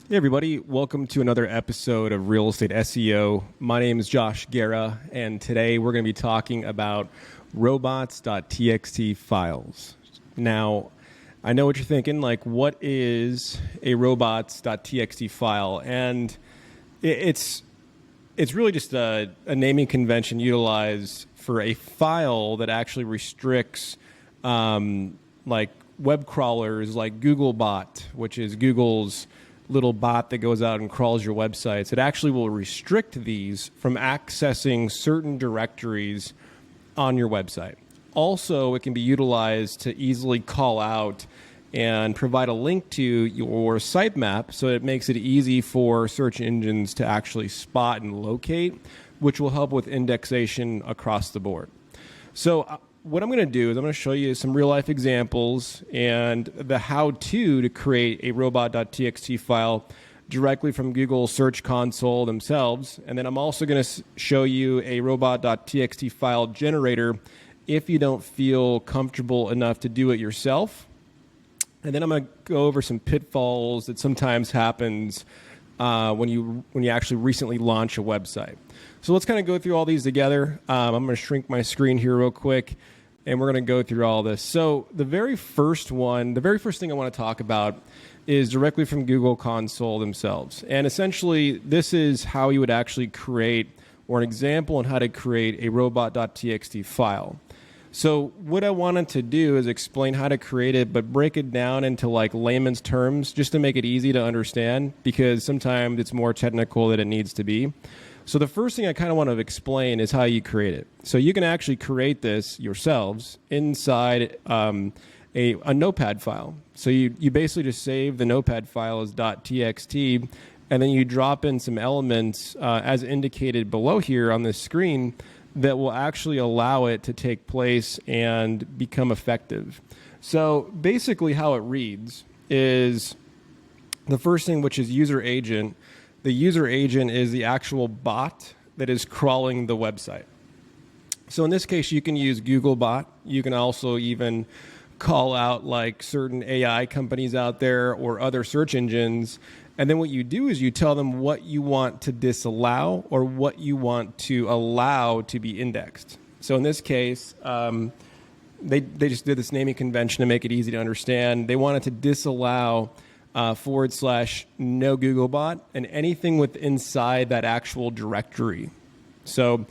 Hey everybody, welcome to another episode of Real Estate SEO. My name is Josh Guerra, and today we're going to be talking about Robots.txt files. Now, I know what you're thinking, like what is a Robots.txt file? And it's really just a naming convention utilized for a file that actually restricts like web crawlers like Googlebot, which is Google's little bot that goes out and crawls your websites. It actually will restrict these from accessing certain directories on your website. Also, it can be utilized to easily call out and provide a link to your sitemap, so it makes it easy for search engines to actually spot and locate, which will help with indexation across the board. So what I'm going to do is I'm going to show you some real life examples and the how-to to create a robot.txt file directly from Google Search Console themselves. And then I'm also going to show you a robot.txt file generator if you don't feel comfortable enough to do it yourself. And then I'm going to go over some pitfalls that sometimes happens when you actually recently launch a website. So let's kind of go through all these together. I'm going to shrink my screen here real quick, and we're going to go through all this. So the very first thing I want to talk about is directly from Google Console themselves. And essentially, this is how you would actually create, or an example on how to create a robot.txt file. So what I wanted to do is explain how to create it, but break it down into like layman's terms just to make it easy to understand, because sometimes it's more technical than it needs to be. So the first thing I kind of want to explain is how you create it. So you can actually create this yourselves inside a notepad file. So you basically just save the notepad file as .txt, and then you drop in some elements as indicated below here on this screen that will actually allow it to take place and become effective. So basically how it reads is the first thing, which is user agent. The user agent is the actual bot that is crawling the website. So in this case, you can use Googlebot. You can also even call out like certain AI companies out there or other search engines. And then what you do is you tell them what you want to disallow or what you want to allow to be indexed. So in this case, they just did this naming convention to make it easy to understand. They wanted to disallow / no Googlebot and anything with inside that actual directory. So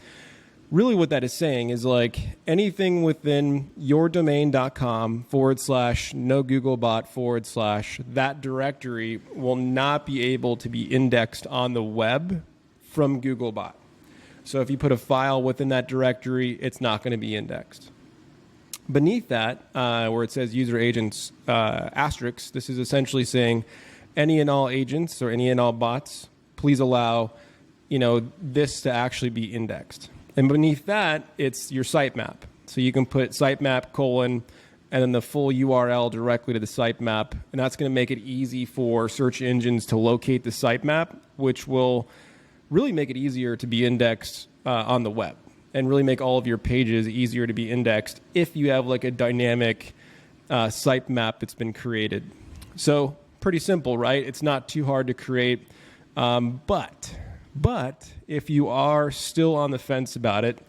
really what that is saying is like anything within yourdomain.com / no Googlebot / that directory will not be able to be indexed on the web from Googlebot. So if you put a file within that directory, it's not going to be indexed. Beneath that, where it says user agents asterisk, this is essentially saying any and all agents or any and all bots, please allow this to actually be indexed. And beneath that, it's your sitemap. So you can put sitemap : and then the full URL directly to the sitemap. And that's going to make it easy for search engines to locate the sitemap, which will really make it easier to be indexed on the web and really make all of your pages easier to be indexed if you have like a dynamic sitemap that's been created. So pretty simple, right? It's not too hard to create. But if you are still on the fence about it,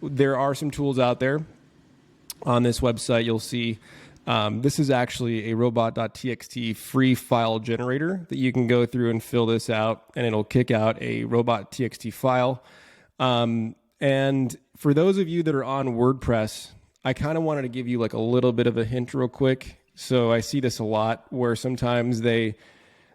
there are some tools out there. On this website, you'll see this is actually a robot.txt free file generator that you can go through and fill this out, and it'll kick out a robot.txt file. And for those of you that are on WordPress, I kind of wanted to give you like a little bit of a hint real quick. So I see this a lot where sometimes they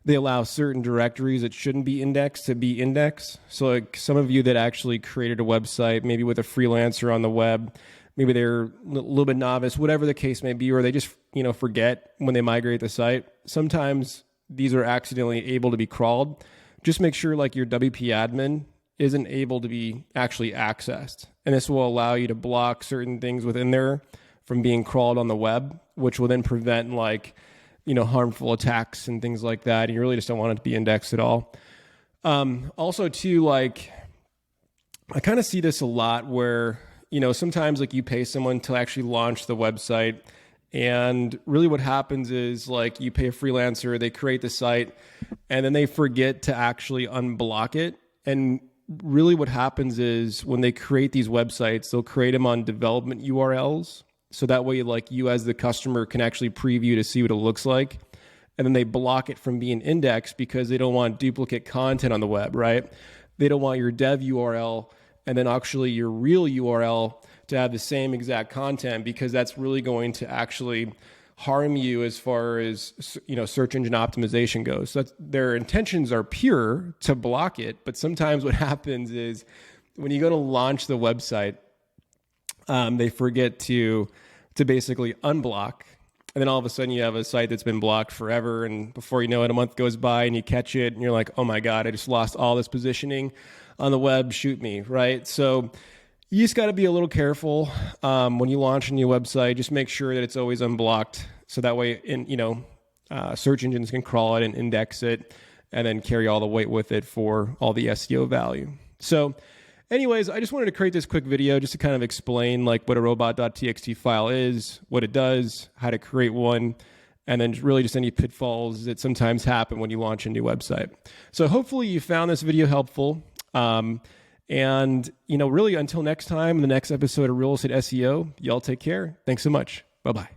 allow certain directories that shouldn't be indexed to be indexed. So like some of you that actually created a website, maybe with a freelancer on the web, maybe they're a little bit novice, whatever the case may be, or they just forget when they migrate the site. Sometimes these are accidentally able to be crawled. Just make sure like your WP admin isn't able to be actually accessed. And this will allow you to block certain things within there from being crawled on the web, which will then prevent like harmful attacks and things like that. And you really just don't want it to be indexed at all. Also too, like I kind of see this a lot where, sometimes like you pay someone to actually launch the website, and really what happens is like you pay a freelancer, they create the site, and then they forget to actually unblock it. And really what happens is when they create these websites, they'll create them on development URLs. So that way, like, you as the customer can actually preview to see what it looks like. And then they block it from being indexed because they don't want duplicate content on the web, right? They don't want your dev URL and then actually your real URL to have the same exact content, because that's really going to actually harm you as far as, you know, search engine optimization goes. So their intentions are pure to block it, but sometimes what happens is when you go to launch the website, they forget to basically unblock. And then all of a sudden you have a site that's been blocked forever. And before you know it, a month goes by and you catch it and you're like, oh my God, I just lost all this positioning on the web. Shoot me, right? So you just got to be a little careful when you launch a new website. Just make sure that it's always unblocked. So that way, search engines can crawl it and index it and then carry all the weight with it for all the SEO value. So anyways, I just wanted to create this quick video just to kind of explain like what a robot.txt file is, what it does, how to create one, and then really just any pitfalls that sometimes happen when you launch a new website. So hopefully you found this video helpful. And, you know, really until next time, in the next episode of Real Estate SEO, y'all take care. Thanks so much. Bye-bye.